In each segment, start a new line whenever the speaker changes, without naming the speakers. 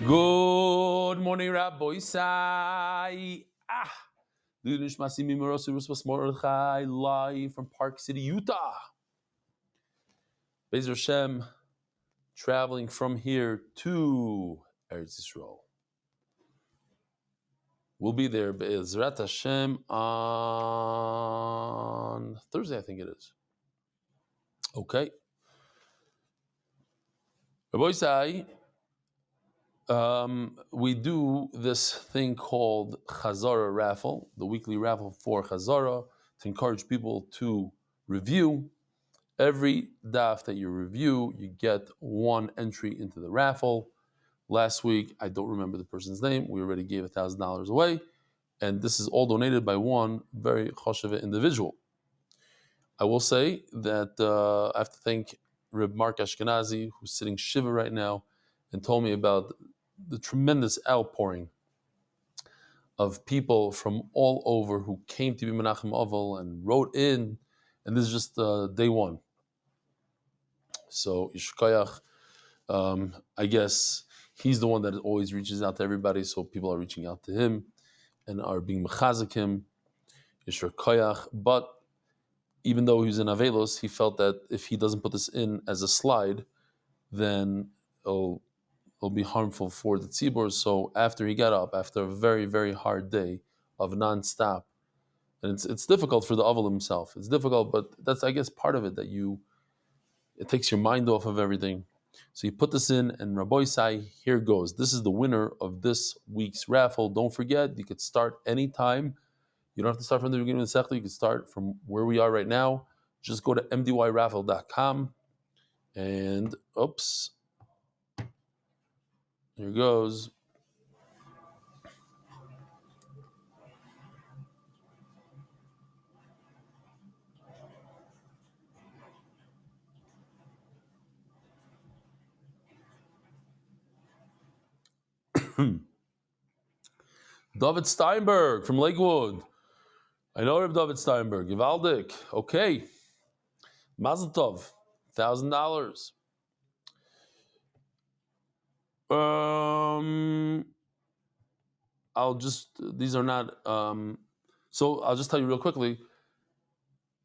Good morning, Rabbi Isai. Live from Park City, Utah. Bezer Hashem, traveling from here to Eretz Yisrael. We'll be there, Be'ezrat Hashem, on Thursday, I think it is. Okay. Rabbi Isai, we do this thing called Chazara raffle, the weekly raffle for Chazara, to encourage people to review. Every daf that you review, you get one entry into the raffle. Last week, I don't remember the person's name. We already gave $1,000 away, and this is all donated by one very choshev individual. I will say that I have to thank Reb Mark Ashkenazi, who's sitting shiva right now, and told me about the tremendous outpouring of people from all over who came to be Menachem Oval and wrote in, and this is just day one. So Yishkoyach, I guess he's the one that always reaches out to everybody, so people are reaching out to him and are being mechazik him, Yishkoyach. But even though he was in Avelos, he felt that if he doesn't put this in as a slide, then it'll be harmful for the tzibur. So after he got up, after a very, very hard day of non-stop, and it's difficult for the Aval himself. It's difficult, but that's, I guess, part of it, that it takes your mind off of everything. So you put this in, and Rabbi Isai, here goes. This is the winner of this week's raffle. Don't forget, you could start anytime. You don't have to start from the beginning of the Sechta. You can start from where we are right now. Just go to mdyraffle.com, and oops, here goes. David Steinberg from Lakewood. I know Reb David Steinberg. Givaldik. Okay. Mazel Tov. $1,000. These are not, so I'll just tell you real quickly,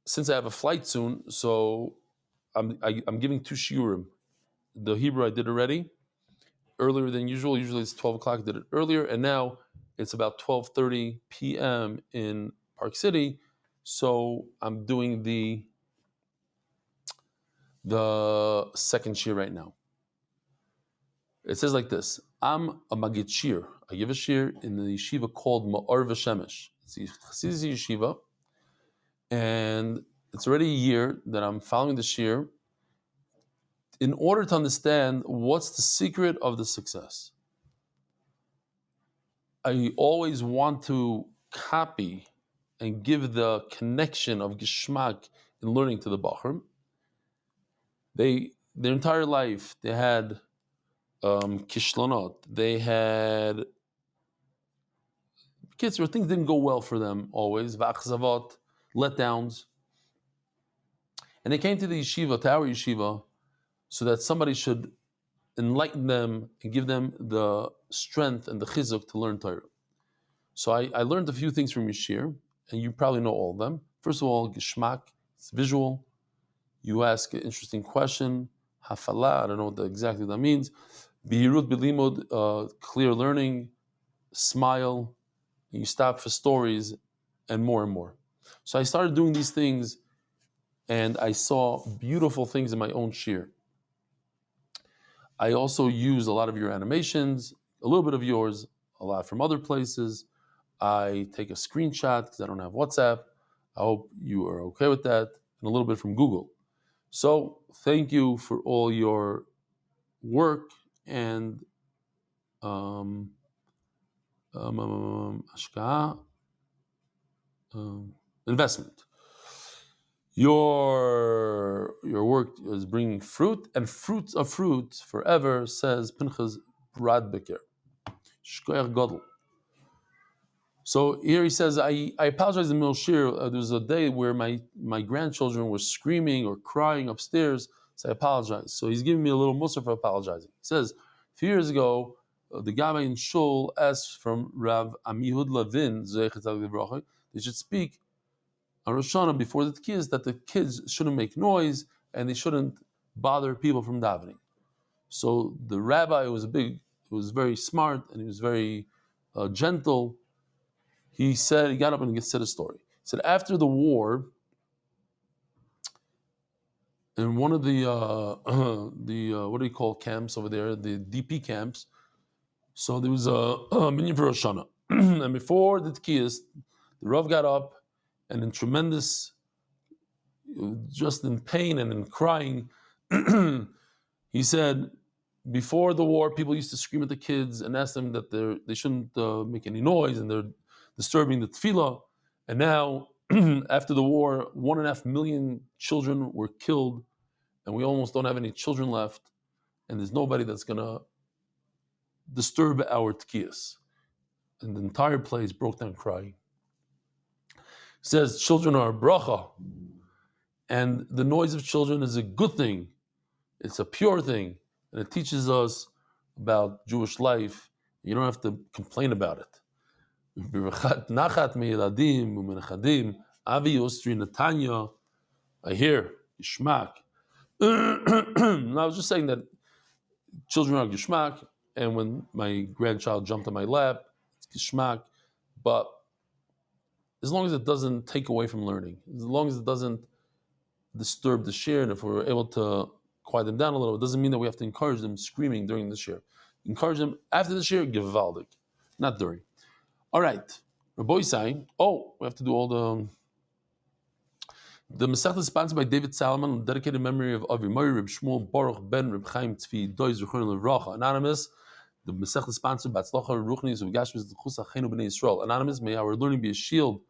since I have a flight soon, so I'm giving 2 shiurim. The Hebrew I did already, earlier than usual. Usually it's 12 o'clock, I did it earlier, and now it's about 12:30 p.m. in Park City, so I'm doing the second shiur right now. It says like this: I'm a magid shir. I give a shir in the yeshiva called Ma'or V'Shemesh. It's a Chassidus yeshiva, and it's already a year that I'm following the shir in order to understand what's the secret of the success. I always want to copy and give the connection of geschmack in learning to the Bachrim. Their entire life, they had kishlonot. They had kids where things didn't go well for them always, v'achzavot, letdowns. And they came to the yeshiva, to our yeshiva, so that somebody should enlighten them and give them the strength and the chizuk to learn Torah. So I learned a few things from Yeshir, and you probably know all of them. First of all, geschmack, it's visual. You ask an interesting question, hafala, I don't know what exactly that means. Bihirut bilimud, clear learning, smile, and you stop for stories, and more and more. So I started doing these things, and I saw beautiful things in my own shir. I also use a lot of your animations, a little bit of yours, a lot from other places. I take a screenshot because I don't have WhatsApp. I hope you are okay with that, and a little bit from Google. So thank you for all your work and investment. Your work is bringing fruit, and fruits of fruit forever, says Pinchas Bradbeker. Shkoyach Godel. So here he says, I apologize in Milshir. There was a day where my grandchildren were screaming or crying upstairs, so I apologize. So he's giving me a little mussar for apologizing. He says, a few years ago, the Gabbai in Shul asked from Rav Amihud Levin, they should speak on Rosh Hashanah before the Tkiyas that the kids shouldn't make noise and they shouldn't bother people from davening. So the rabbi was very smart and he was very gentle. He got up and he said a story. He said after the war, in one of the what do you call camps over there, the DP camps. So there was a minyan for Rosh Hashanah, and before the Tkiyas, the Rav got up and in tremendous, just in pain and in crying, he said, before the war, people used to scream at the kids and ask them that they shouldn't make any noise and they're disturbing the tefillah. And now, after the war, 1.5 million children were killed, and we almost don't have any children left, and there's nobody that's going to disturb our tkiyas. And the entire place broke down crying. He says children are a bracha, and the noise of children is a good thing. It's a pure thing, and it teaches us about Jewish life. You don't have to complain about it. I hear Yishmak. I was just saying that children are Gishmak, and when my grandchild jumped on my lap, it's Gishmak. But as long as it doesn't take away from learning, as long as it doesn't disturb the shir, and if we're able to quiet them down a little, it doesn't mean that we have to encourage them screaming during the shir. Encourage them after the shir, givaldik, not during. All right, Rabbi saying, we have to do all the Masechta is sponsored by David Salomon, dedicated memory of Avi Mori, Reb Shmuel Baruch Ben Reb Chaim Tzvi Doiz Ruchon Levracha. Anonymous. The Masechta is sponsored by Tzlocha Ruchnis of Gashmis L'chus Achenu B'nei Yisrael. Anonymous. May our learning be a shield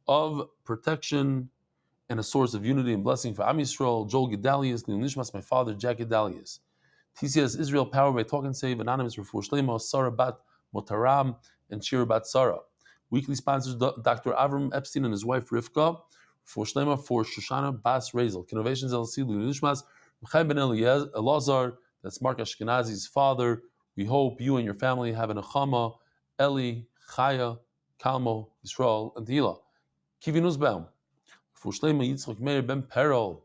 of protection and a source of unity and blessing for Am Yisrael. Joel Gedalius, Leon Nishmas, my father, Jack Gedalius. TCS Israel, powered by Talk and Save. Anonymous. Refuah Shlema, Sarah Bat Motaram, and Shira Bat Sarah. Weekly sponsors Dr. Avram Epstein and his wife Rivka. For Shlema, for Shoshana Bas Razel. Innovations LLC, Nishmas, Chaim Ben Elazar, that's Mark Ashkenazi's father. We hope you and your family have an Achama, Eli, Chaya, Kalmo, Yisrael, and Tehillah. Kivi Nusbaum. For Shlema, Yitzchak Meir Ben Perel.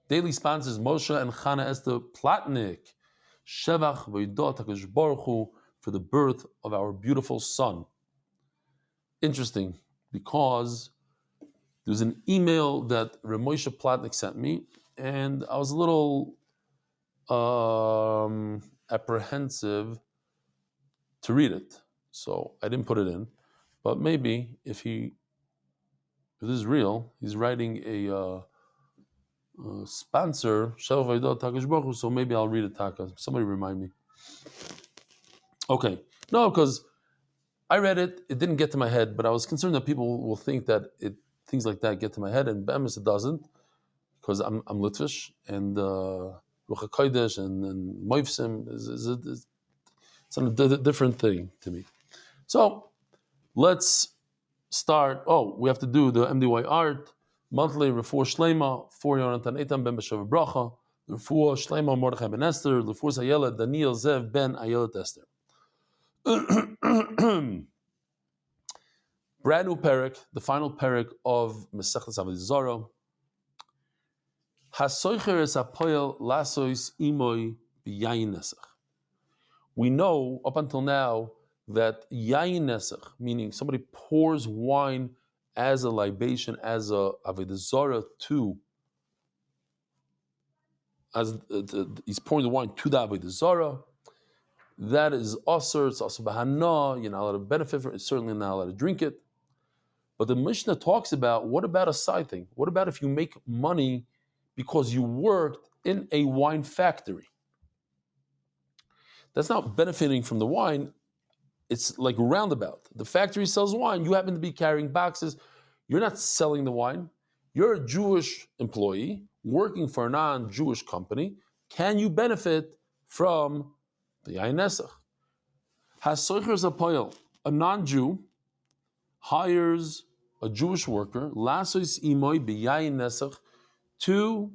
Daily sponsors Moshe and Chana Esther Platnik. Shevach V'yidot HaKadosh Baruch Hu, for the birth of our beautiful son. Interesting, because there was an email that Reb Moshe Platnik sent me, and I was a little apprehensive to read it, so I didn't put it in. But maybe if this is real, he's writing a sponsor, so maybe I'll read it. Taka, somebody remind me. Okay, no, because I read it, it didn't get to my head, but I was concerned that people will think that things like that get to my head, and Be'emes it doesn't, because I'm Litvish, and Ruach HaKodesh and Moivsim, it's a different thing to me. So, let's start. We have to do the MDY art, monthly Refuah Shlema, for Yonatan Eitan Ben B'Shav Bracha, Refuah Shlema Mordechai Ben Esther, Refuah Ayelet Daniel Zev Ben Ayelet Esther. Brand new parak, the final parak of Masechtas Avodah Zarah. Hasoicher es apoyel lasois imoy b'yayin nesach. We know up until now that yayin nesach, meaning somebody pours wine as a libation, as a Avodah Zarah he's pouring the wine to the Avodah Zarah. That is asur, it's also bahana, you're not allowed to benefit from it, certainly not allowed to drink it. But the Mishnah talks about, what about a side thing? What about if you make money because you worked in a wine factory? That's not benefiting from the wine. It's like roundabout. The factory sells wine. You happen to be carrying boxes. You're not selling the wine. You're a Jewish employee working for a non-Jewish company. Can you benefit from the Yayin Nesach? Hasoicher Zapoyel, a non-Jew hires a Jewish worker, lasois imoy b'yayin nesach, to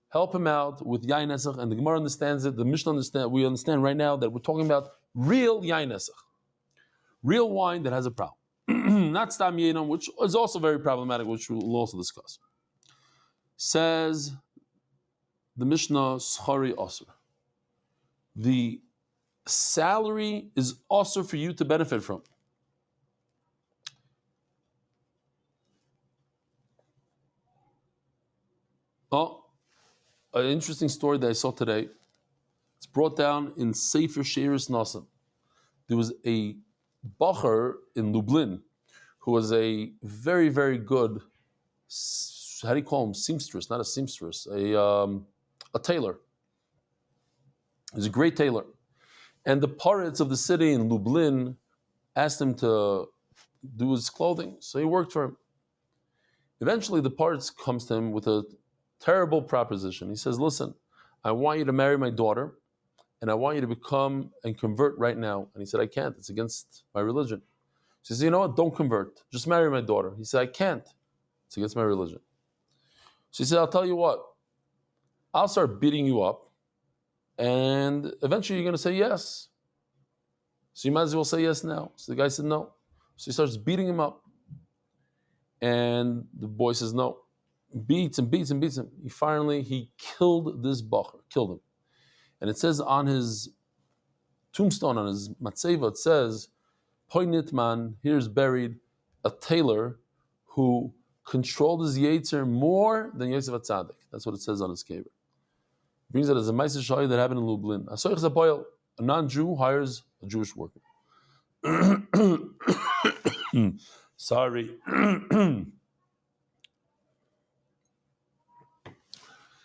help him out with yain nesach, and the Gemara understands it. The Mishnah understands. We understand right now that we're talking about real yain nesach, real wine that has a problem, not stam yinam, which is also very problematic, which we'll also discuss. Says the Mishnah, schari osir. The salary is also for you to benefit from. Oh, an interesting story that I saw today. It's brought down in Sefer Sheiris Nasan. There was a bacher in Lublin who was a very, very good, how do you call him? Seamstress, not a seamstress, a tailor. He's a great tailor. And the pirates of the city in Lublin asked him to do his clothing, so he worked for him. Eventually, the pirates comes to him with a terrible proposition. He says, listen, I want you to marry my daughter, and I want you to become and convert right now. And he said, I can't. It's against my religion. He says, you know what? Don't convert. Just marry my daughter. He said, I can't. It's against my religion. So he said, I'll tell you what. I'll start beating you up, and eventually you're going to say yes. So you might as well say yes now. So the guy said no. So he starts beating him up. And the boy says no. Beats him. He killed this bacher, killed him. And it says on his tombstone, on his matzeva, it says, Poinitman, here's buried a tailor who controlled his yetzer more than Yosef HaTzadik. That's what it says on his kever. It brings it as a ma'aser shayah that happened in Lublin. A non-Jew hires a Jewish worker. Sorry.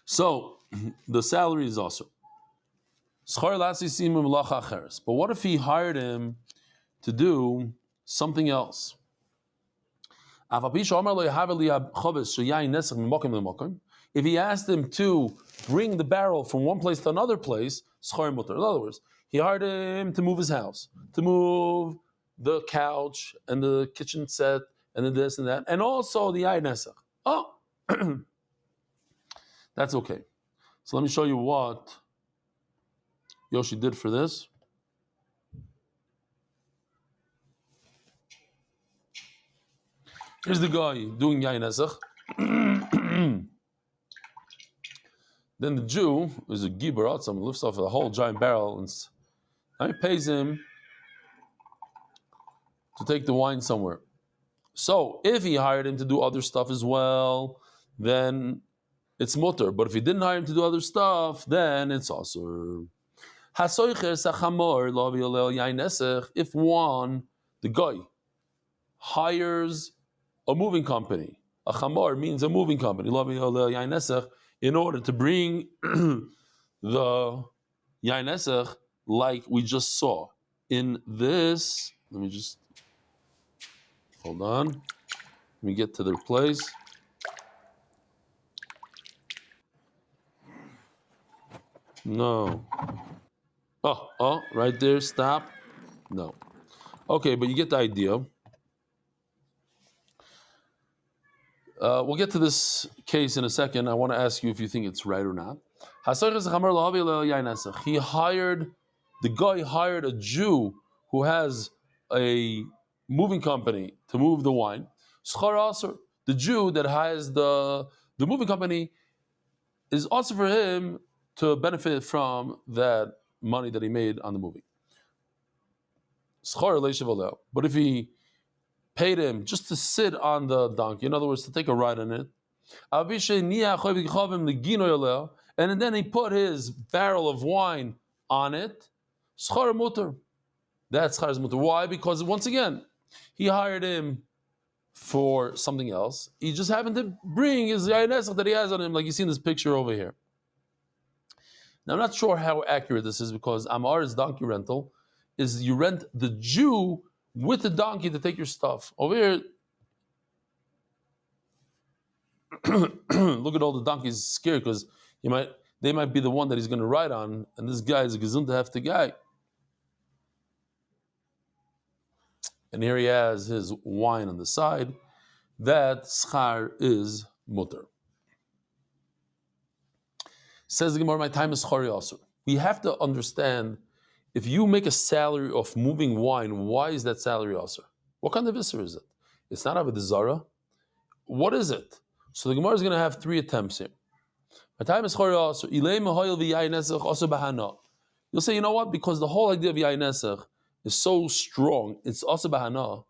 So, the salary is also. But what if he hired him to do something else? If he asked him to bring the barrel from one place to another place, in other words, he hired him to move his house, to move the couch and the kitchen set and then this and that, and also the yain nesach. Oh, that's okay. So let me show you what Yoshi did for this. Here's the guy doing yain nesach. Then the Jew is a giber out, someone lifts off a whole giant barrel and he pays him to take the wine somewhere. So if he hired him to do other stuff as well, then it's mutter. But if he didn't hire him to do other stuff, then it's also. If one, the guy, hires a moving company, a chamor means a moving company, in order to bring the yain nesach like we just saw in this. Let me just hold on. Let me get to their place. No. Oh, right there. Stop. No. Okay, but you get the idea. We'll get to this case in a second. I want to ask you if you think it's right or not. The guy hired a Jew who has a moving company to move the wine. The Jew that has the moving company is also for him to benefit from that money that he made on the movie. But if he paid him just to sit on the donkey, in other words, to take a ride on it, and then he put his barrel of wine on it, that's schar mutter. Why? Because once again, he hired him for something else. He just happened to bring his yain nesach that he has on him, like you see in this picture over here. Now, I'm not sure how accurate this is because Amar's donkey rental is you rent the Jew with the donkey to take your stuff. Over here, look at all the donkeys scared because they might be the one that he's going to ride on, and this guy is a gesund hefty guy. And here he has his wine on the side. That schar is mutter. Says the Gemara, my time is chari also. We have to understand, if you make a salary of moving wine, why is that salary also? What kind of isser is it? It's not Avodah Zarah. What is it? So the Gemara is going to have 3 attempts here. My time is chari also. You'll say, you know what? Because the whole idea of yayin nesach is so strong, it's also bahana.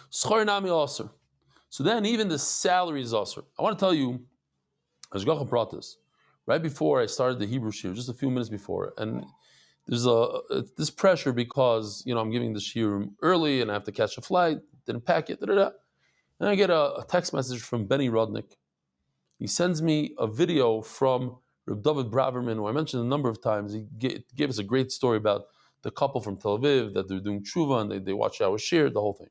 Schor nami also. So then even the salary is also. I want to tell you, Ashgacha brought this right before I started the Hebrew shiur, just a few minutes before, and there's this pressure because I'm giving the shiur early and I have to catch a flight, didn't pack it, and I get a text message from Benny Rodnick. He sends me a video from Reb David Braverman, who I mentioned a number of times. He gave us a great story about the couple from Tel Aviv that they're doing tshuva and they watch our shiur, the whole thing.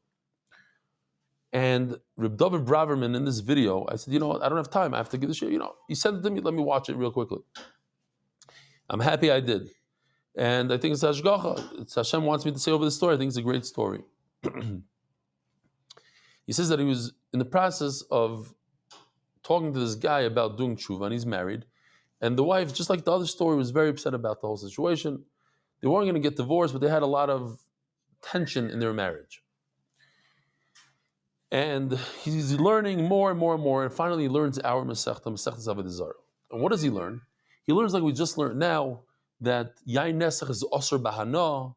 And Reb David Braverman in this video, I said, you know what, I don't have time. I have to give the shiur. He sent it to me. Let me watch it real quickly. I'm happy I did. And I think it's Hashgacha. It's Hashem wants me to say over the story. I think it's a great story. He says that he was in the process of talking to this guy about doing tshuva, and he's married. And the wife, just like the other story, was very upset about the whole situation. They weren't going to get divorced, but they had a lot of tension in their marriage. And he's learning more and more and more, and finally he learns our Masechta Avodah Zarah. And what does he learn? He learns, like we just learned now, that yayin nesach is osur bahana.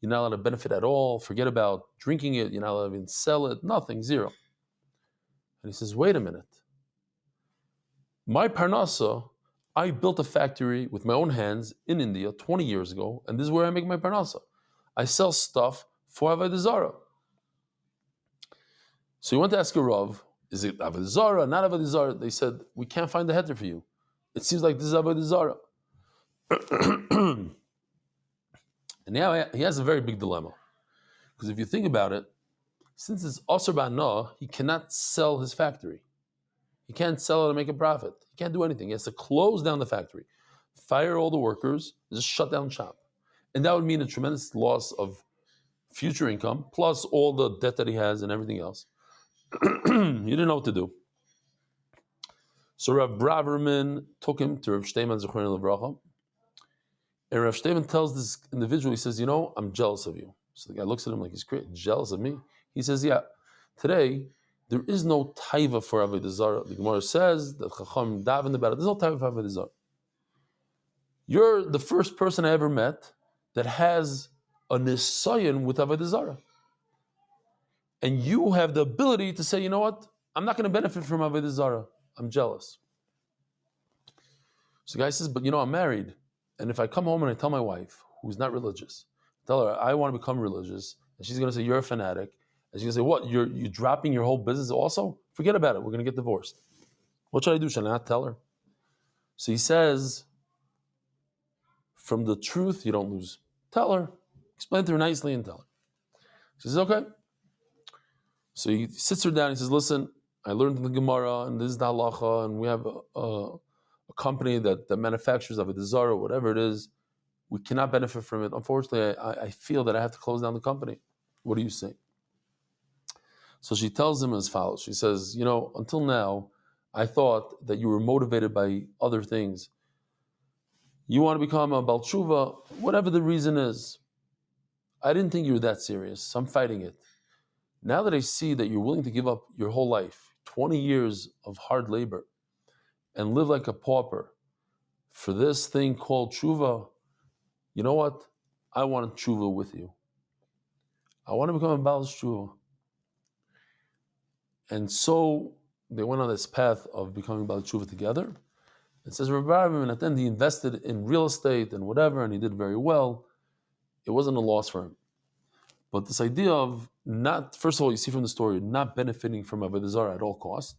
You're not allowed to benefit at all. Forget about drinking it. You're not allowed to even sell it. Nothing, zero. And he says, wait a minute. My parnasa, I built a factory with my own hands in India 20 years ago, and this is where I make my parnasa. I sell stuff for Avodah Zarah. So you want to ask a Rav, is it Avodah Zarah, not Avodah Zarah? They said, we can't find the header for you. It seems like this is Avodah Zarah. And now he has a very big dilemma. Because if you think about it, since it's Asr Ba'ana, he cannot sell his factory. He can't sell it to make a profit. He can't do anything. He has to close down the factory, fire all the workers, just shut down shop. And that would mean a tremendous loss of future income, plus all the debt that he has and everything else. He didn't know what to do. So Rav Braverman took him to Rav Shteiman Zechron Levracha. And Rav Shteiman tells this individual, he says, I'm jealous of you. So the guy looks at him like he's crazy. Jealous of me? He says, yeah, today there is no taiva for Avodah Zarah. The Gemara says that Chacham davened about it. There's no taiva for Avodah Zarah. You're the first person I ever met that has a nisayon with Avodah Zarah. And you have the ability to say, you know what? I'm not going to benefit from Avodah Zarah. I'm jealous. So the guy says, but I'm married. And if I come home and I tell my wife, who's not religious, tell her I want to become religious, and she's going to say, you're a fanatic. And she's going to say, what? You're dropping your whole business also? Forget about it. We're going to get divorced. What should I do? Should I not tell her? So he says, from the truth, you don't lose. Tell her. Explain to her nicely and tell her. She says, okay. So he sits her down. He says, listen, I learned in the Gemara, and this is the halacha, and we have a company that manufactures Avodah Zarah, whatever it is. We cannot benefit from it. Unfortunately, I feel that I have to close down the company. What do you say? So she tells him as follows. She says, until now, I thought that you were motivated by other things. You want to become a Baal Tshuva, whatever the reason is. I didn't think you were that serious, so I'm fighting it. Now that I see that you're willing to give up your whole life, 20 years of hard labor, and live like a pauper for this thing called tshuva, you know what? I want tshuva with you. I want to become a Baal Tshuva. And so they went on this path of becoming Baal Tshuva together. It says Rabbi Abraham, at the end he invested in real estate and whatever, and he did very well. It wasn't a loss for him. But this idea of not, first of all, you see from the story, not benefiting from Avodah Zarah at all costs,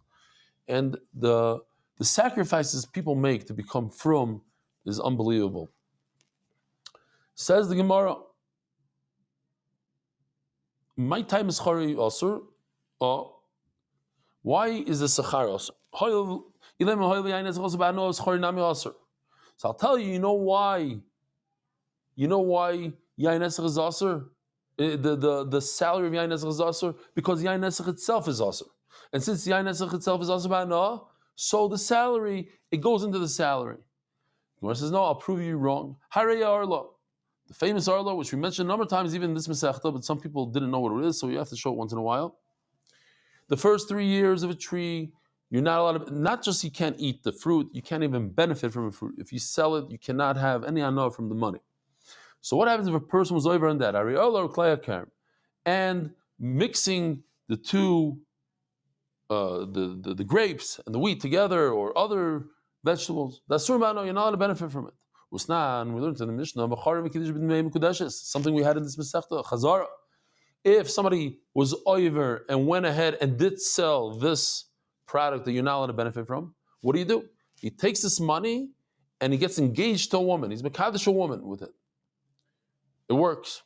and the sacrifices people make to become frum is unbelievable. Says the Gemara, my time is chari asur. Why is the sachar asur? So I'll tell you, you know why? You know why yayin nesach is asur? The salary of yayin nesach is asur? Because yayin nesach itself is asur. And since yayin nesach itself is asur ba'anah, So the salary, it goes into the salary. Gemara says, no, I'll prove you wrong. Harei Arla. The famous Arla, which we mentioned a number of times, even in this Masechta, but some people didn't know what it is, so you have to show it once in a while. The first 3 years of a tree, you're not allowed to, not just you can't eat the fruit, you can't even benefit from the fruit. If you sell it, you cannot have any anah from the money. So what happens if a person was over on that? And mixing the two, the grapes and the wheat together, or other vegetables, that's you're not allowed to benefit from it. Usnan, we learned in the Mishnah, something we had in this Masechta, Chazara. If somebody was over and went ahead and did sell this product that you're not allowed to benefit from, what do? He takes this money and he gets engaged to a woman. He's mekadesh a woman with it. It works.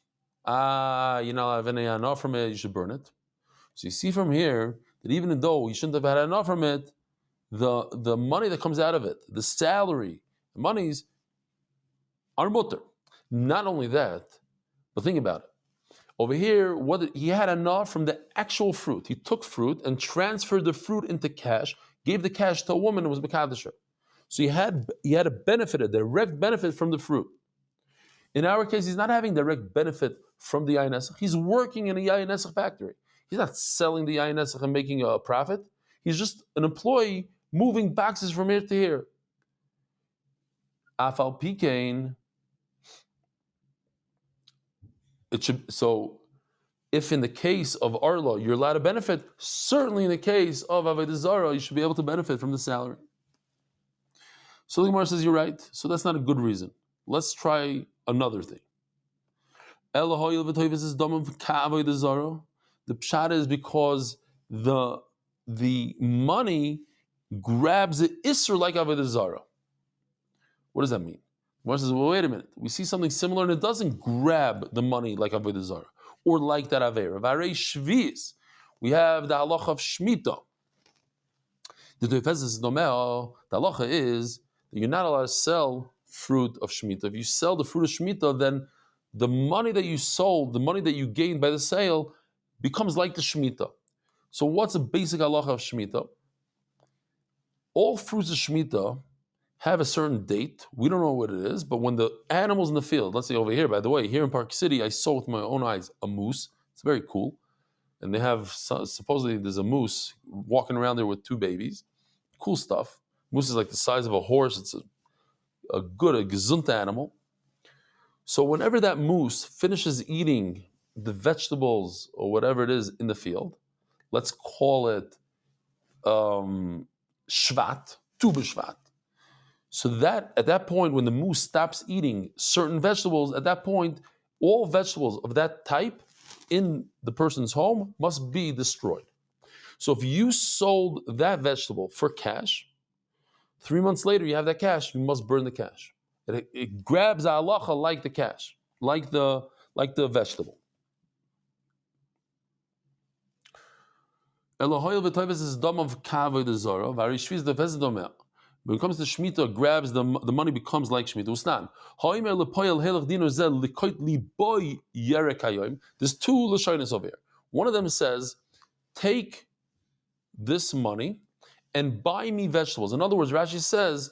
You're not allowed to have any anah from it, you should burn it. So you see from here that even though you shouldn't have had enough from it, the money that comes out of it, the salary, the monies are mutter. Not only that, but think about it. Over here, he had enough from the actual fruit. He took fruit and transferred the fruit into cash, gave the cash to a woman who was Mekadesher. So he had a benefit, a direct benefit from the fruit. In our case, he's not having direct benefit from the Yayin Esach. He's working in a Yayin Esach factory. He's not selling the Yayin Esach and making a profit. He's just an employee moving boxes from here to here. Afal Pikain. It should, so if in the case of Arla you're allowed to benefit, certainly in the case of Avodah Zarah you should be able to benefit from the salary. So the Gemara says you're right. So that's not a good reason. Let's try another thing. The pshat is because the money grabs the isser like Avodah Zarah. What does that mean? Gemara says, well, wait a minute. We see something similar and it doesn't grab the money like Avodah Zarah or like that Avera. Varei Shvius. We have the halacha of Shemitah. The halacha is that you're not allowed to sell fruit of Shemitah. If you sell the fruit of Shemitah, then the money that you sold, the money that you gained by the sale, becomes like the Shemitah. So what's a basic halacha of Shemitah? All fruits of Shemitah have a certain date. We don't know what it is, but when the animals in the field, let's say over here, by the way, here in Park City, I saw with my own eyes a moose. It's very cool. And they have, supposedly there's a moose walking around there with 2 babies. Cool stuff. Moose is like the size of a horse. It's a gesund animal. So whenever that moose finishes eating the vegetables or whatever it is in the field, let's call it Shvat, Tu B'Shvat. So that at that point, when the moose stops eating certain vegetables, at that point, all vegetables of that type in the person's home must be destroyed. So if you sold that vegetable for cash, 3 months later you have that cash, you must burn the cash. It grabs a halacha like the cash, like the vegetable. When it comes to Shemitah, grabs the money becomes like Shemitah. There's 2 lashonos over here. One of them says, take this money and buy me vegetables. In other words, Rashi says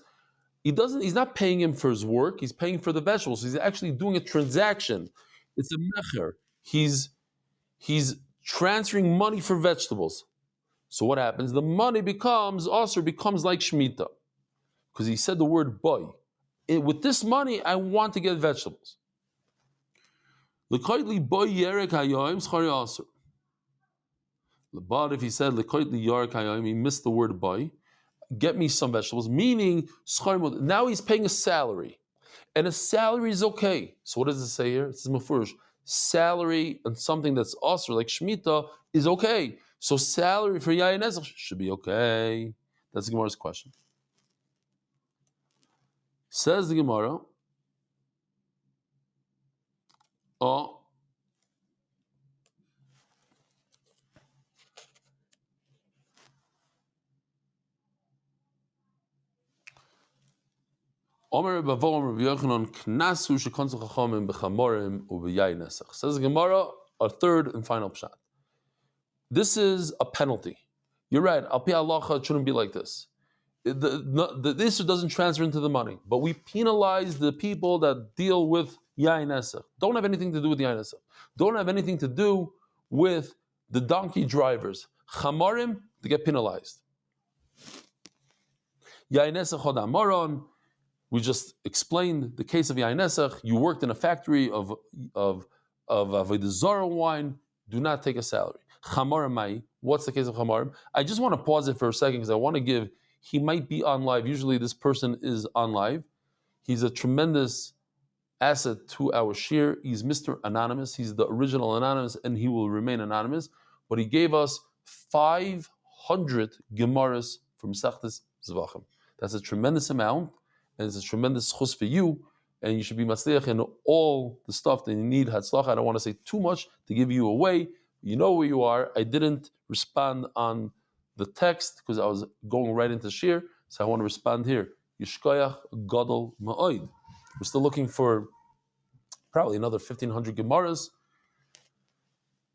he's not paying him for his work, he's paying for the vegetables. He's actually doing a transaction. It's a mecher. He's transferring money for vegetables. So what happens? The money becomes like Shemitah. Because he said the word boy. With this money, I want to get vegetables. But if he said he missed the word boy, get me some vegetables, meaning now he's paying a salary. And a salary is okay. So what does it say here? It says mafurish. Salary and something that's also like Shemitah is okay. So salary for Yayin Esach should be okay. That's the Gemara's question. Says the Gemara, Says the Gemara, a third and final pshat. This is a penalty. You're right. Al pi halacha, it shouldn't be like this. the issue doesn't transfer into the money, but we penalize the people that deal with yain esach. Don't have anything to do with yain esach. Don't have anything to do with the donkey drivers. Chamarim, they get penalized. Yain esach chod amaron. We just explained the case of yain esach. You worked in a factory of Avodah Zarah wine. Do not take a salary. Chamarim mai. What's the case of chamarim? I just want to pause it for a second because I want to give. He might be on live. Usually this person is on live. He's a tremendous asset to our shir. He's Mr. Anonymous. He's the original Anonymous, and he will remain anonymous. But he gave us 500 Gemaras from Sechtes Zvachim. That's a tremendous amount, and it's a tremendous chus for you, and you should be matzliach in all the stuff that you need. Hatzlacha. I don't want to say too much to give you away. You know where you are. I didn't respond on the text because I was going right into shir, so I want to respond here. Yishkoyach Gadol Ma'oid. We're still looking for probably another 1,500 Gemaras,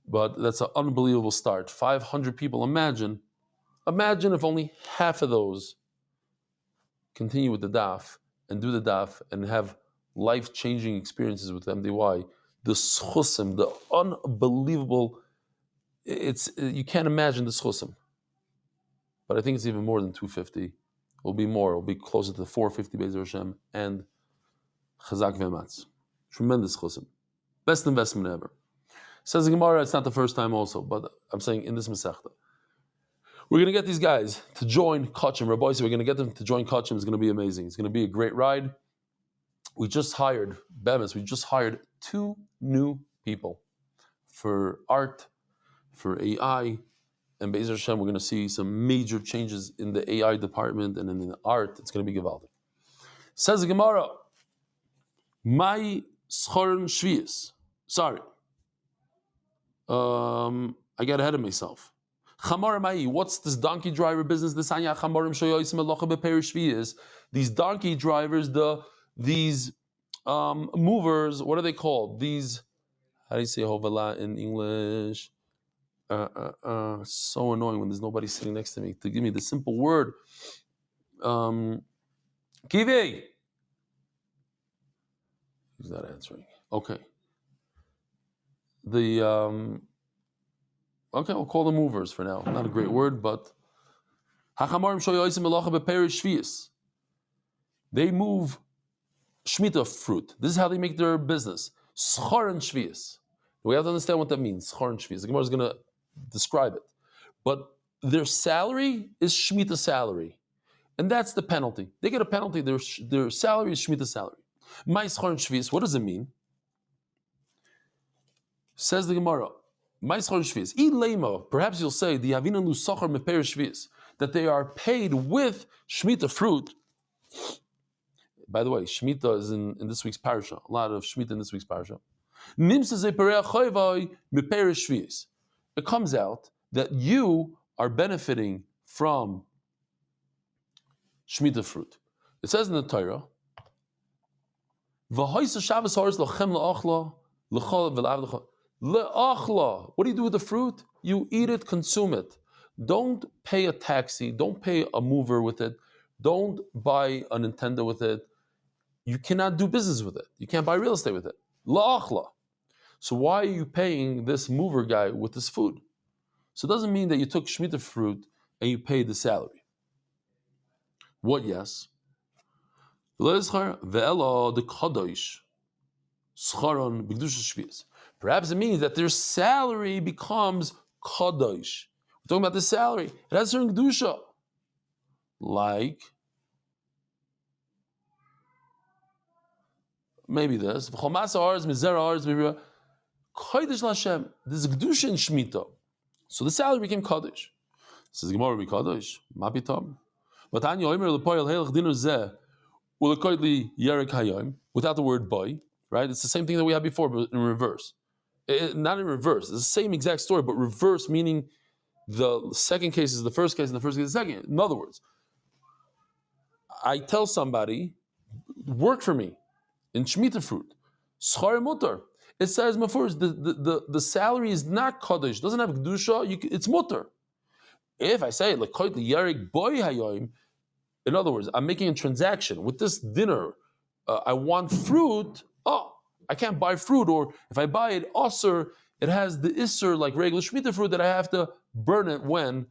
but that's an unbelievable start. 500 people. Imagine if only half of those continue with the daf and do the daf and have life-changing experiences with MDY. The schusim, the unbelievable. You can't imagine the schusim. But I think it's even more than 250. It'll be more. It'll be closer to 450 Be'ezer Hashem and Chazak Ve'ematz. Tremendous chusim. Best investment ever. Says the Gemara, it's not the first time also, but I'm saying in this Masechta. We're going to get these guys to join Kachim. Rabbi said we're going to get them to join Kachim. It's going to be amazing. It's going to be a great ride. We just hired, Bemis, 2 new people for art, for AI, and Be'ezer Hashem, we're going to see some major changes in the AI department and in the art. It's going to be gewaldig. Says the Gemara, my schoren shvius. Sorry. I got ahead of myself. What's this donkey driver business? These donkey drivers, these movers, what are they called? These, how do you say hovala in English? So annoying when there's nobody sitting next to me to give me the simple word. Kivi. He's not answering. Okay. Okay, we'll call them movers for now. Not a great word, but they move shmita fruit. This is how they make their business. Schar and shvius. We have to understand what that means. Schar and shvius. The Gemara is going to describe it. But their salary is shmita salary. And that's the penalty. They get a penalty. Their salary is shmita salary. My schar and shvius, what does it mean? Says the Gemara, my schar and shvius. Ilema, perhaps you'll say, the havina lu sachar meper shvius, that they are paid with shmita fruit. By the way, shmita is in this week's parasha. A lot of shmita in this week's parasha. It comes out that you are benefiting from shmita fruit. It says in the Torah, what do you do with the fruit? You eat it, consume it. Don't pay a taxi, don't pay a mover with it, don't buy a Nintendo with it. You cannot do business with it. You can't buy real estate with it. La'achla. So why are you paying this mover guy with this food? So it doesn't mean that you took shmita fruit and you paid the salary. What yes? Perhaps it means that their salary becomes kadosh. We're talking about the salary. It has certain kedusha. Like, maybe this. There's kedusha in shmita. So the salary became kadosh. Says Gemara be kadosh. Mapitam. Without the word boy, right? It's the same thing that we had before, but in reverse. Not in reverse. It's the same exact story, but reverse meaning the second case is the first case and the first case is the second. In other words, I tell somebody, work for me in shmita fruit. Schar mutar. It says the salary is not kadosh, doesn't have kedusha. It's mutar. If I say lekoit liyarik boy hayoim, In other words, I'm making a transaction with this dinner. I want fruit. Oh, I can't buy fruit, or if I buy it, osir, it has the isser like regular shmita fruit that I have to burn it when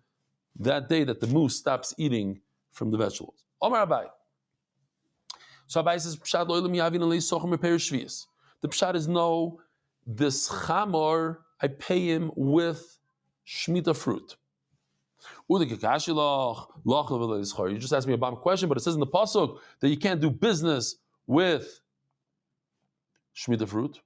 that day that the moose stops eating from the vegetables. Omar Abai. So Abai says, Pshat lo ilim yavin alei sochem repair shvius. The pshat is no, this chamor, I pay him with shmita fruit. You just asked me a bomb question, but it says in the pasuk that you can't do business with shmita fruit.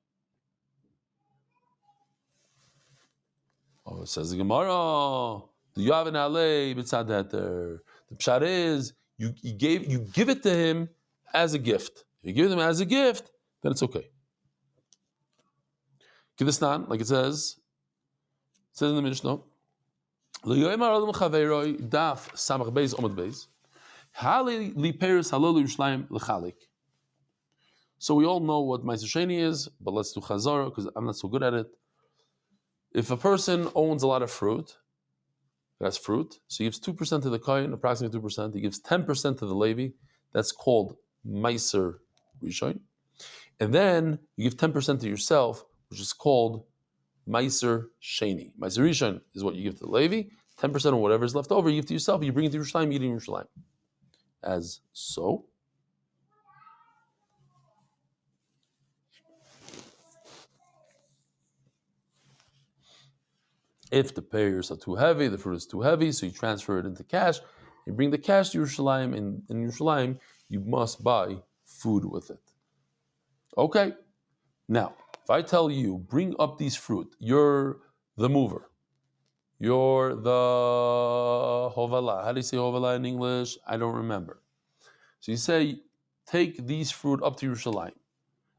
Oh, it says the Gemara. The Yavin Alei b'tzadeter. The pshat is you give it to him as a gift. If you give it to him as a gift, then it's okay. Kidistan, like it says in the Mishnah. Daf Samach Beis Amud Beis. So we all know what Meiser Sheni is, but let's do Chazara because I'm not so good at it. If a person owns a lot of fruit, that's fruit, so he gives 2% to the Kohen, approximately 2%. He gives 10% to the Levi. That's called Meiser Rishon. And then you give 10% to yourself, which is called Meiser Sheni. Meiser Rishon is what you give to the Levi. 10% of whatever is left over, you give to yourself. You bring it to Yerushalayim, you eat in Yerushalayim. As so. If the payers are too heavy, the fruit is too heavy, so you transfer it into cash. You bring the cash to Yerushalayim, and in Yerushalayim, you must buy food with it. Okay. Now, if I tell you, bring up these fruit, you're the mover. You're the hovala. How do you say hovala in English? I don't remember. So you say, take these fruit up to Yerushalayim.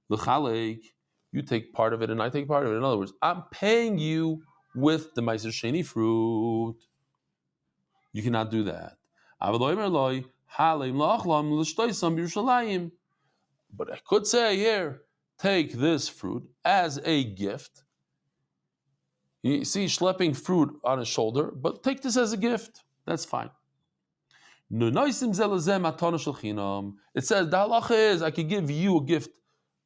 L'chalek, you take part of it and I take part of it. In other words, I'm paying you with the Meiser Sheni fruit. You cannot do that. But I could say here, take this fruit as a gift. You see, schlepping fruit on his shoulder, but take this as a gift. That's fine. It says, the halacha is, I could give you a gift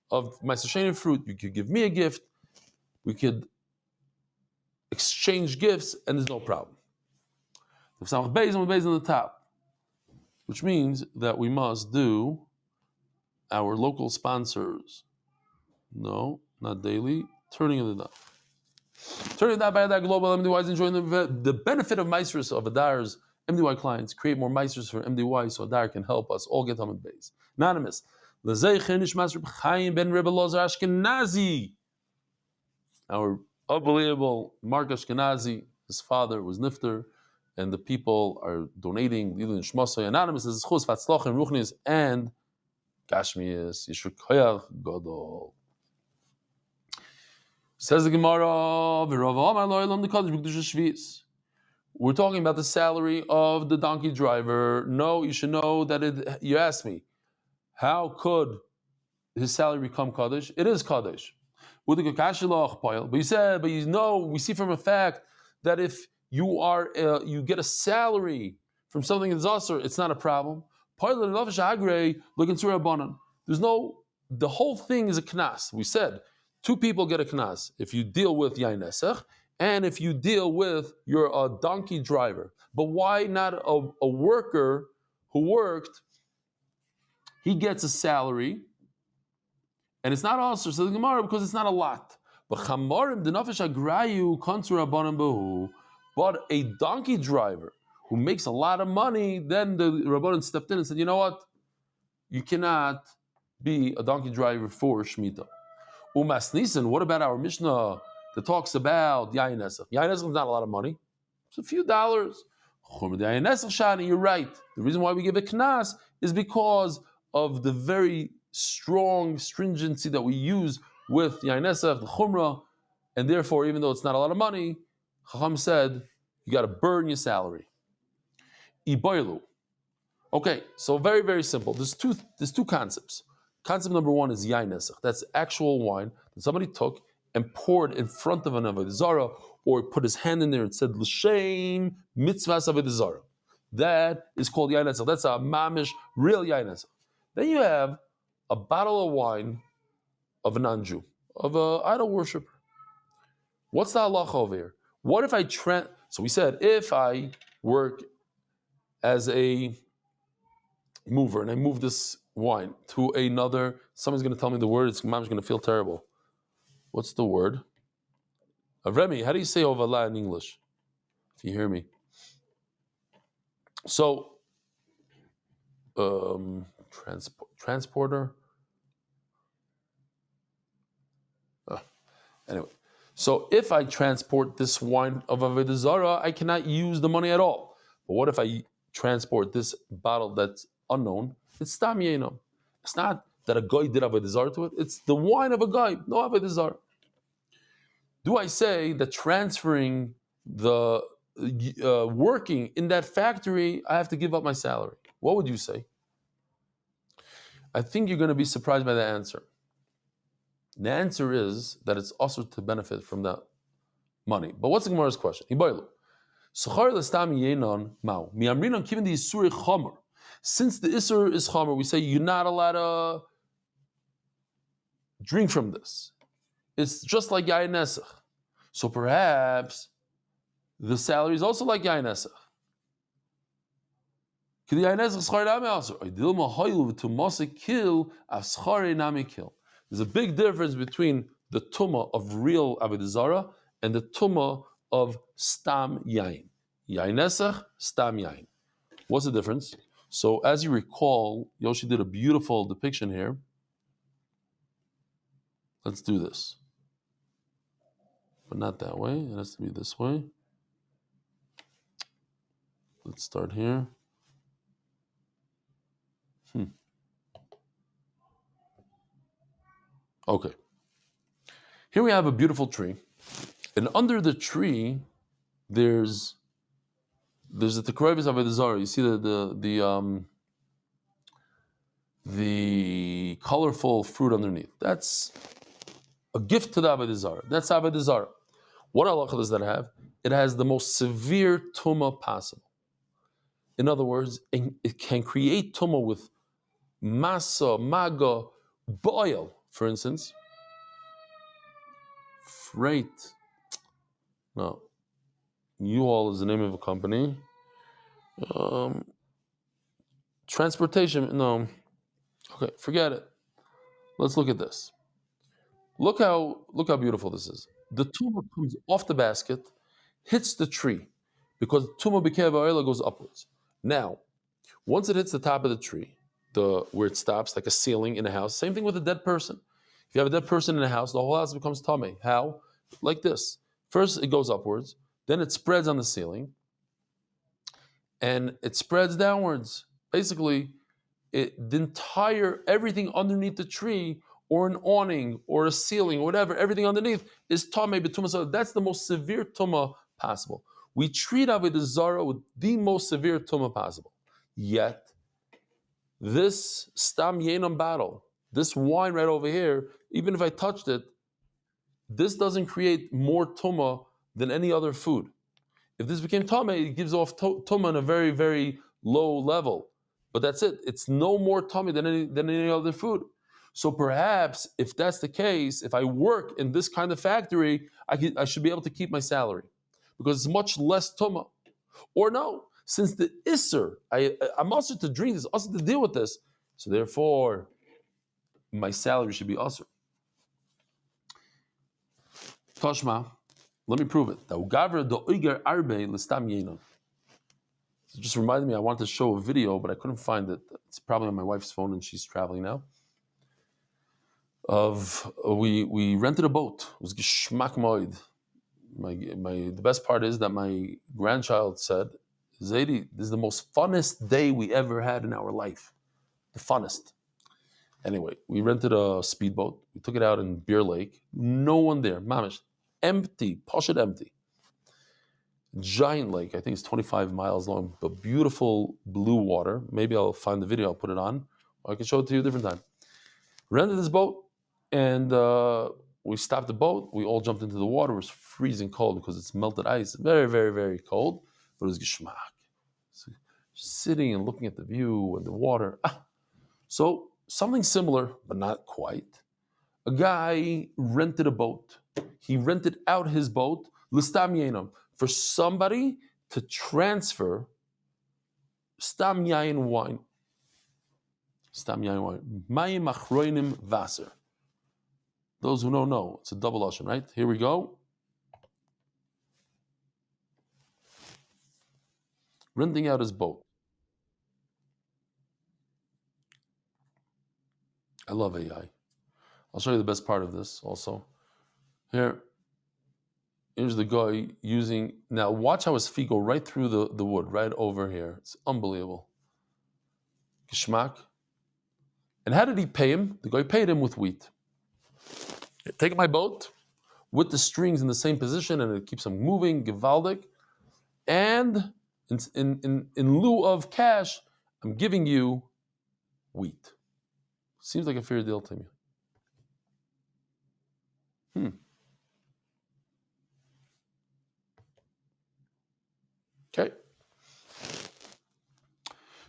of my Meiser fruit, you could give me a gift, we could exchange gifts, and there's no problem. The Samach Beis on the top, which means that we must do our local sponsors. No, not daily. Turning of the daf. Turning that by that global MDY is enjoying the benefit of Meisers of Adar's MDY clients. Create more Meisers for MDY so Adar can help us all get Amud Beis. Anonymous. Our unbelievable Mark Ashkenazi, his father was Nifter, and the people are donating. Anonymous is Chus Vatzlach and Ruchnis and Gashmias Yishur Koyach Gadol. Says the Gemara, we're talking about the salary of the donkey driver. No, you should know that you asked me, how could his salary become Kaddish? It is Kaddish. But you said, but you know, we see from a fact that if you are you get a salary from something that's Asr, it's not a problem. There's no, the whole thing is a knas. We said, 2 people get a knas if you deal with yain nesach and if you deal with your donkey driver. But why not a worker who worked? He gets a salary, and it's not also so the Gemara because it's not a lot. But chamarim denafesh agrayu kontur abanim behu. But a donkey driver who makes a lot of money, then the Rabbanan stepped in and said, you know what? You cannot be a donkey driver for Shemitah. Umas Nisan, what about our Mishnah that talks about Yain Nesach? Yain Nesach is not a lot of money. It's a few dollars. You're right. The reason why we give a knas is because of the very strong stringency that we use with Yain Nesach, the Chumrah, and therefore, even though it's not a lot of money, Chacham said, you got to burn your salary. Iboilu. Okay, so very, very simple. There's two concepts. Concept number 1 is yain nesach. That's actual wine that somebody took and poured in front of an Avodah Zarah, or put his hand in there and said, L'shem mitzvahs Avodah Zarah. That is called yain netzach. That's a mamish, real yain netzach. Then you have a bottle of wine of a non-Jew, of an idol worshiper. What's the halacha over here? What if so we said, if I work as a mover and I move this wine to another, someone's going to tell me the word, mom's going to feel terrible. What's the word? Remy, how do you say ovala in English? If you hear me. So, transporter. Anyway, so if I transport this wine of Avodah Zarah, I cannot use the money at all. But what if I transport this bottle that's unknown? It's stam yenam. It's not that a guy did Avodah Zarah to it. It's the wine of a guy, no Avodah Zarah. Do I say that transferring the working in that factory, I have to give up my salary? What would you say? I think you're going to be surprised by the answer. The answer is that it's also to benefit from that money. But what's the Gemara's question? Since the Isur is Chomer, we say you're not allowed to drink from this. It's just like Yain Nesach. So perhaps the salary is also like Yain Nesach. There's a big difference between the tumah of real Avodah Zarah and the tumah of stam yain. Yain nesach, stam yain. What's the difference? So as you recall, Yoshi did a beautiful depiction here. Let's do this. But not that way. It has to be this way. Let's start here. Okay. Here we have a beautiful tree. And under the tree, there's the tekrovis of Avodah Zarah. You see the colorful fruit underneath. That's a gift to the Avodah Zarah. That's Avodah Zarah. What halacha does that have? It has the most severe tumah possible. In other words, it can create tumah with masa, maga, boil, for instance. Freight. No. U-Haul is the name of a company. Transportation. No. Okay, forget it. Let's look at this. Look how beautiful this is. The tumah comes off the basket, hits the tree, because tumah b'kev ha'oila goes upwards. Now, once it hits the top of the tree, where it stops, like a ceiling in a house, same thing with a dead person. If you have a dead person in a house, the whole house becomes tameh. How? Like this. First, it goes upwards, then it spreads on the ceiling, and it spreads downwards. Basically, everything underneath the tree, or an awning, or a ceiling, whatever, everything underneath is tameh b'tumah. That's the most severe tumah possible. We treat Avodah Zarah with the most severe tumah possible. Yet, this stam yenam bottle, this wine right over here, even if I touched it, this doesn't create more tumah than any other food. If this became tameh, it gives off tumah on a very, very low level. But that's it. It's no more tameh than any other food. So perhaps, if that's the case, if I work in this kind of factory, I should be able to keep my salary, because it's much less tumah. Or no, since the Isser, I'm also to drink this, also to deal with this, so therefore, my salary should be Asr. Toshma, let me prove it. It just reminded me, I wanted to show a video, but I couldn't find it. It's probably on my wife's phone, and she's traveling now. We rented a boat. It was geschmack moed. The best part is that my grandchild said, Zaidi, this is the most funnest day we ever had in our life. The funnest. Anyway, we rented a speedboat. We took it out in Beer Lake. No one there. Mamish. Empty. Posh it empty. Giant lake. I think it's 25 miles long, but beautiful blue water. Maybe I'll find the video. I'll put it on. Or I can show it to you a different time. Rented this boat, and we stopped the boat. We all jumped into the water. It was freezing cold because it's melted ice. Very, very, very cold. But it was geschmack. sitting and looking at the view and the water. So something similar, but not quite. A guy rented a boat. He rented out his boat, l'stam yainam, for somebody to transfer stam yain wine. Stam yain wine. Mayim achroinim vaser. Those who know, it's a double lashon, right? Here we go. Renting out his boat. I love AI. I'll show you the best part of this also. Here's the guy using, now watch how his feet go right through the wood, right over here. It's unbelievable. Geschmack. And how did he pay him? The guy paid him with wheat. Take my boat with the strings in the same position and it keeps them moving, gewaldig. And in lieu of cash, I'm giving you wheat. Seems like a fair deal to me. Okay.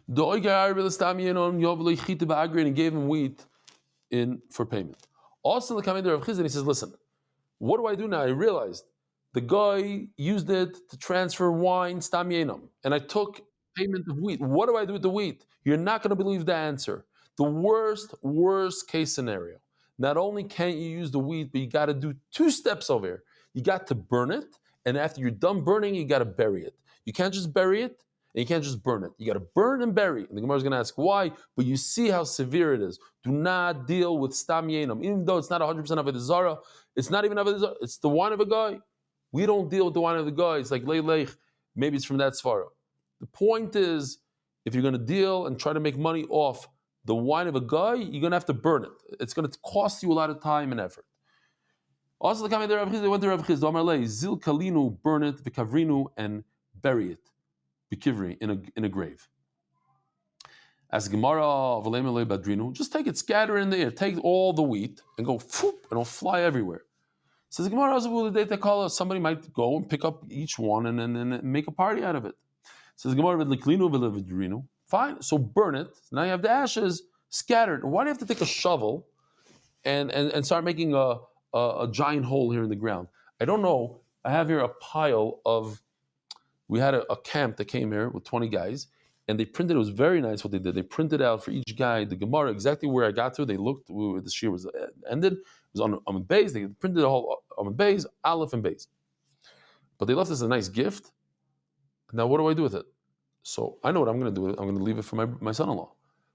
And gave him wheat for payment. Also, the commander of Chizan, he says, listen, what do I do now? I realized the guy used it to transfer wine, stam yenam, and I took payment of wheat. What do I do with the wheat? You're not going to believe the answer. The worst case scenario. Not only can't you use the wheat, but you got to do 2 steps over here. You got to burn it, and after you're done burning, you got to bury it. You can't just bury it, and you can't just burn it. You got to burn and bury. And the Gemara is going to ask why, but you see how severe it is. Do not deal with stam yenam, even though it's not 100% Avodah Zarah. It's not even Avodah Zarah. It's the wine of a guy. We don't deal with the wine of the guy. It's like leilech. Maybe it's from that svara. The point is, if you're going to deal and try to make money off the wine of a guy, you're going to have to burn it. It's going to cost you a lot of time and effort. Also, the coming there, they went to Rav Chiz, Zil Kalinu, burn it, Vikavrinu, and bury it, Bikivri, in a grave. As Gemara, Badrinu, just take it, scatter it in the air, take all the wheat, and go, and it'll fly everywhere. Says Gemara, somebody might go and pick up each one and then make a party out of it. Says Gemara, fine, so burn it. Now you have the ashes scattered. Why do you have to take a shovel and start making a giant hole here in the ground? I don't know. I have here a pile of, we had a camp that came here with 20 guys, and they printed, it was very nice what they did. They printed out for each guy the Gemara, exactly where I got to. They looked, the shir was ended. It was on Amud Beis. They printed the whole Amud Beis, Aleph and Beis. But they left us a nice gift. Now what do I do with it? So I know what I'm going to do. I'm going to leave it for my son-in-law.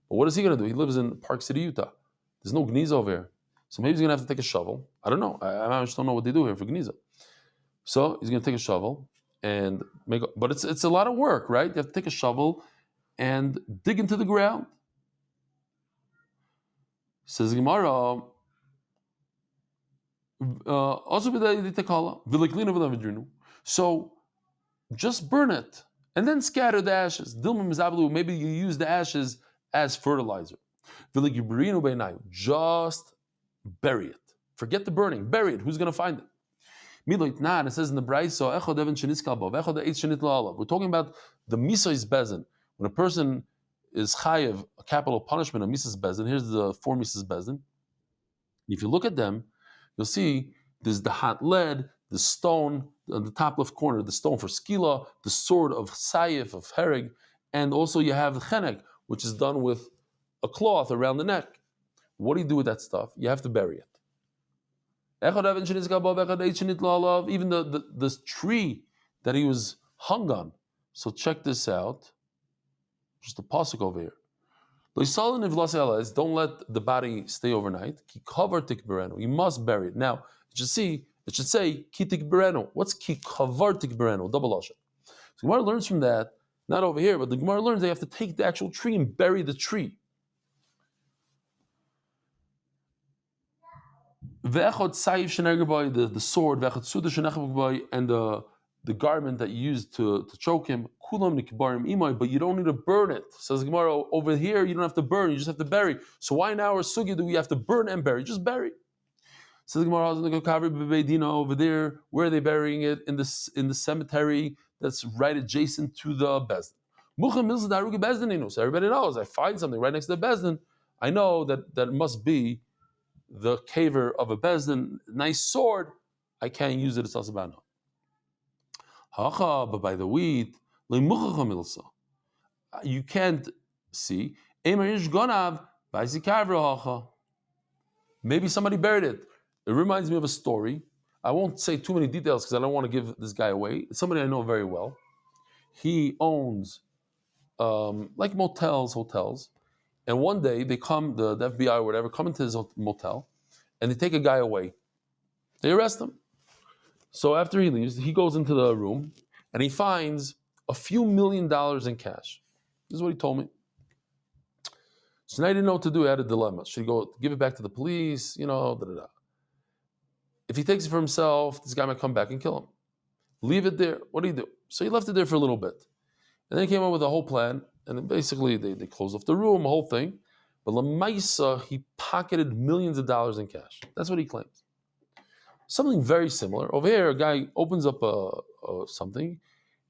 But what is he going to do? He lives in Park City, Utah. There's no Gniza over here. So maybe he's going to have to take a shovel. I don't know. I just don't know what they do here for Gniza. So he's going to take a shovel and but it's a lot of work, right? You have to take a shovel and dig into the ground. Says Gemara, so just burn it and then scatter the ashes. Maybe you use the ashes as fertilizer. Just bury it. Forget the burning. Bury it. Who's going to find it? It says in the Brayso, we're talking about the Misais Bezin. When a person is chayev, a capital punishment of Misais Bezin, here's the 4 Misais Bezin. If you look at them, you'll see there's the hot lead, the stone on the top left corner, the stone for skila, the sword of sayif, of hereg, and also you have the chenek, which is done with a cloth around the neck. What do you do with that stuff? You have to bury it. Even the tree that he was hung on. So check this out. Just a pasuk over here. Don't let the body stay overnight. You must bury it. Now, it should say kitik berenu. What's ki kavartik berenu? Double lashon. So Gemara learns from that, not over here, but the Gemara learns they have to take the actual tree and bury the tree. The sword, and the garment that you used to choke him, but you don't need to burn it. Says Gemara, over here you don't have to burn, you just have to bury. So why now our sugya do we have to burn and bury? Just bury. Says Gemara, over there, where are they burying it? In the cemetery that's right adjacent to the Bezdin. So everybody knows, I find something right next to the bezdin, I know that it must be the caver of a bezdin, nice sword, I can't use it, it's asabano. But by the wheat, you can't see. Maybe somebody buried it. It reminds me of a story. I won't say too many details because I don't want to give this guy away. It's somebody I know very well. He owns like motels, hotels. And one day they come, the FBI or whatever, come into his motel and they take a guy away. They arrest him. So after he leaves, he goes into the room and he finds a few $1 million in cash. This is what he told me. So now he didn't know what to do. I had a dilemma. Should he go give it back to the police? Da, da, da. If he takes it for himself, this guy might come back and kill him. Leave it there. What do you do? So he left it there for a little bit. And then he came up with a whole plan. And then basically they closed off the room, the whole thing. But Lamaisa, he pocketed millions of dollars in cash. That's what he claims. Something very similar. Over here, a guy opens up something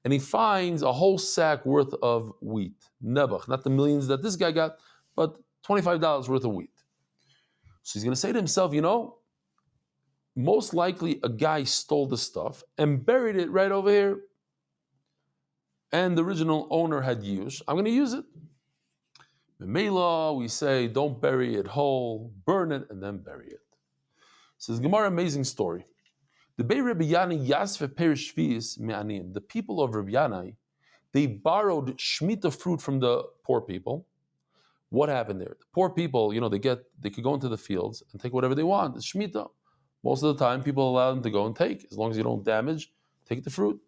and he finds a whole sack worth of wheat. Nebuch, not the millions that this guy got, but $25 worth of wheat. So he's going to say to himself, most likely a guy stole the stuff and buried it right over here. And the original owner had used. I'm going to use it. In Mela, we say, don't bury it whole, burn it, and then bury it. So this Gemara, amazing story. The people of Rabbi Yanai, they borrowed Shemitah fruit from the poor people. What happened there? The poor people, they could go into the fields and take whatever they want. It's Shemitah. Most of the time, people allow them to go and take. As long as you don't damage, take the fruit.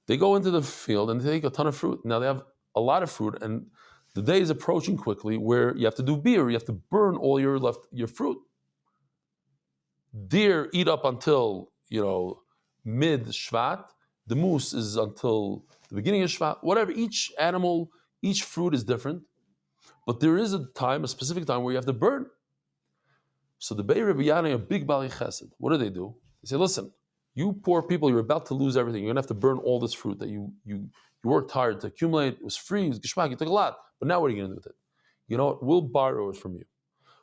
They go into the field and they take a ton of fruit. Now they have a lot of fruit, and the day is approaching quickly where you have to do beer. You have to burn all your fruit. Deer eat up until mid Shvat. The moose is until the beginning of Shvat. Whatever, each animal, each fruit is different, but there is a specific time where you have to burn. So the Beit Rabbi Yanai, a big Bali Chesed, what do? They say, listen, you poor people, you're about to lose everything. You're gonna have to burn all this fruit that you worked hard to accumulate. It was free, it was geshmak, you took a lot. But now what are you gonna do with it? You know what? We'll borrow it from you.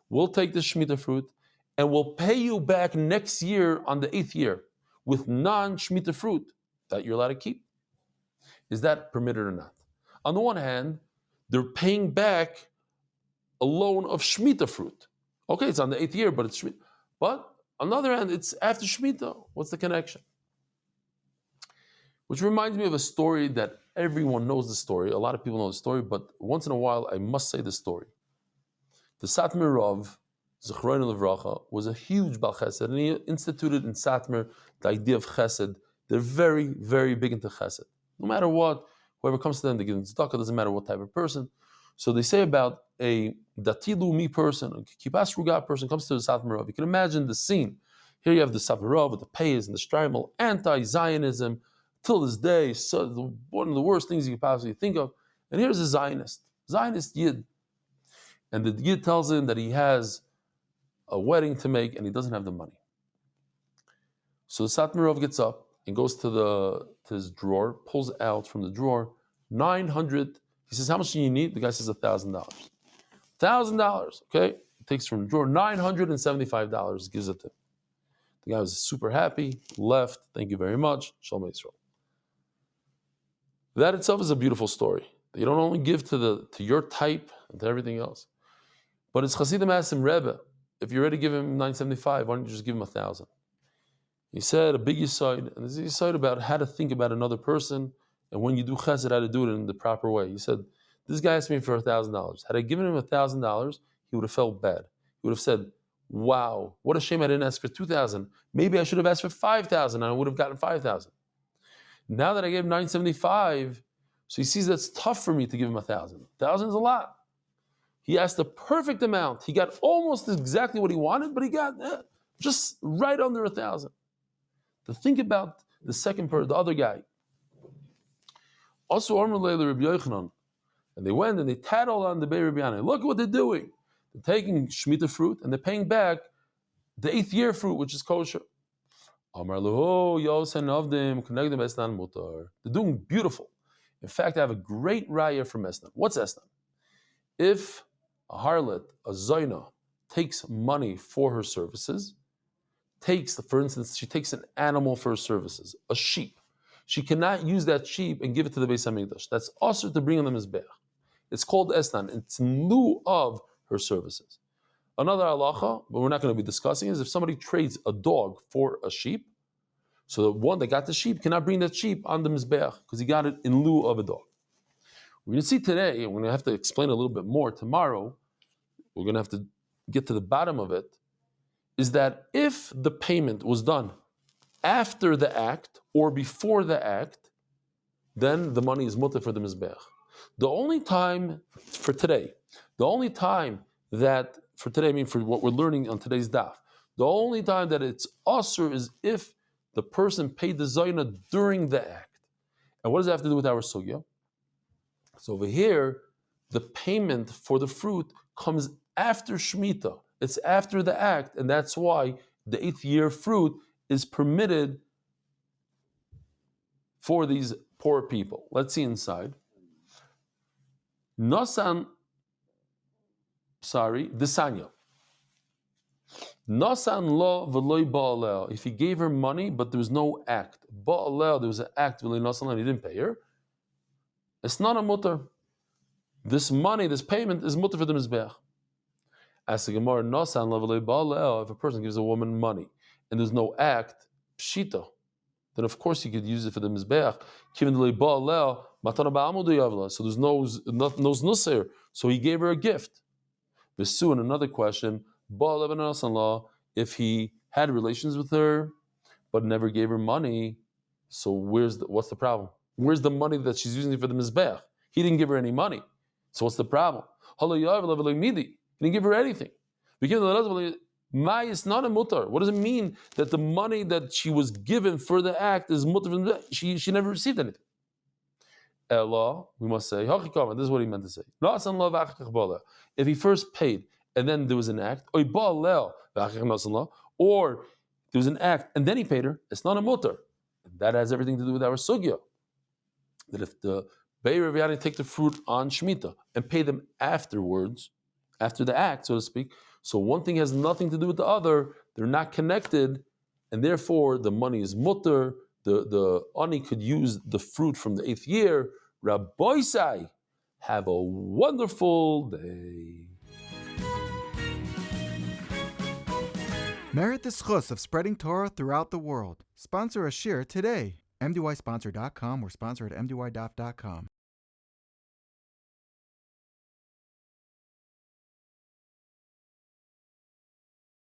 We'll take this Shemitah fruit and we'll pay you back next year on the 8th year with non-Shemitah fruit that you're allowed to keep. Is that permitted or not? On the one hand, they're paying back a loan of Shemitah fruit. Okay, it's on the 8th year, but it's Shemitah. But on the other hand, it's after Shemitah. What's the connection? Which reminds me of a story that everyone knows the story. A lot of people know the story, but once in a while, I must say the story. The Satmar Rav, Zechroinu Levracha, was a huge Bal Chesed, and he instituted in Satmar the idea of Chesed. They're very, very big into Chesed. No matter what, whoever comes to them, they give them tzedakah, doesn't matter what type of person. So they say about a Dati Lumi person, a Kibbas Ruga person comes to the Satmar Rav. You can imagine the scene. Here you have the Satmar Rav with the Payas and the Strimal, anti-Zionism, till this day, so one of the worst things you could possibly think of. And here's a Zionist Yid. And the Yid tells him that he has a wedding to make and he doesn't have the money. So the Satmar Rav gets up and goes to his drawer, pulls out from the drawer 900. He says, how much do you need? The guy says $1,000. $1,000, okay? He takes from the drawer $975, gives it to him. The guy was super happy, left, thank you very much, Shalom Yisrael. That itself is a beautiful story. You don't only give to your type and to everything else. But it's Hasidim asked him, Rebbe, if you're ready to give him $975, why don't you just give him $1,000? He said a big yesod, and there's a yesod about how to think about another person, and when you do chesed, how to do it in the proper way. He said, this guy asked me for $1,000. Had I given him $1,000, he would have felt bad. He would have said, wow, what a shame I didn't ask for $2,000. Maybe I should have asked for $5,000 and I would have gotten $5,000. Now that I gave him $975, so he sees that's tough for me to give him $1,000. $1,000 is a lot. He asked the perfect amount. He got almost exactly what he wanted, but he got just right under $1,000. To think about the second part, the other guy. Also, Rabbi Yochanan, and they went and they tattled on the Beit Rabbi Yanai. Look at what they're doing. They're taking Shemitah fruit and they're paying back the 8th year fruit, which is kosher. They're doing beautiful. In fact, I have a great raya from Esnan. What's Esnan? If a harlot, a zoina, takes money for her services, for instance, she takes an animal for her services, a sheep. She cannot use that sheep and give it to the Beis Hamikdash. That's also to bring on the Mizbeach. It's called Esnan. It's in lieu of her services. Another halacha, but we're not going to be discussing, is if somebody trades a dog for a sheep, so the one that got the sheep cannot bring that sheep on the Mizbeach because he got it in lieu of a dog. We're going to see today, and we're going to have to explain a little bit more tomorrow, we're going to have to get to the bottom of it, is that if the payment was done after the act or before the act, then the money is mutter for the Mizbeach. The only time for today, I mean for what we're learning on today's daf, the only time that it's usher is if the person paid the zayna during the act. And what does that have to do with our sugya? So over here, the payment for the fruit comes after Shemitah. It's after the act, and that's why the 8th year fruit is permitted for these poor people. Let's see inside. Desanya. Nasan lo v'loy ba'alel. If he gave her money, but there was no act. Ba'alel, there was an act, v'loy nasan and he didn't pay her. It's not a mutter. This money, this payment is mutter for the Mizbeach. As the Gemara, nasan lo v'loy ba'alel, if a person gives a woman money and there's no act, pshita, then of course you could use it for the Mizbeach. Kiven v'loy ba'alel, matana ba'amud yavla. So there's no znusir. So he gave her a gift. V'su, and another question, if he had relations with her but never gave her money, so what's the problem? Where's the money that she's using for the Mizbeach? He didn't give her any money. So what's the problem? He didn't give her anything. It's not a mutar. What does it mean that the money that she was given for the act is mutar? She never received anything. Ella, we must say, this is what he meant to say. If he first paid and then there was an act, or there was an act and then he paid her, it's not a mutar. That has everything to do with our sugya. That if the Be'er Rav take the fruit on Shemitah and pay them afterwards, after the act, so to speak, so one thing has nothing to do with the other, they're not connected, and therefore the money is mutar. The ani could use the fruit from the 8th year. Rabbi Sai, have a wonderful day.
Merit the schus of spreading Torah throughout the world. Sponsor a shir today. MDYsponsor.com or sponsor at MDYDaf.com.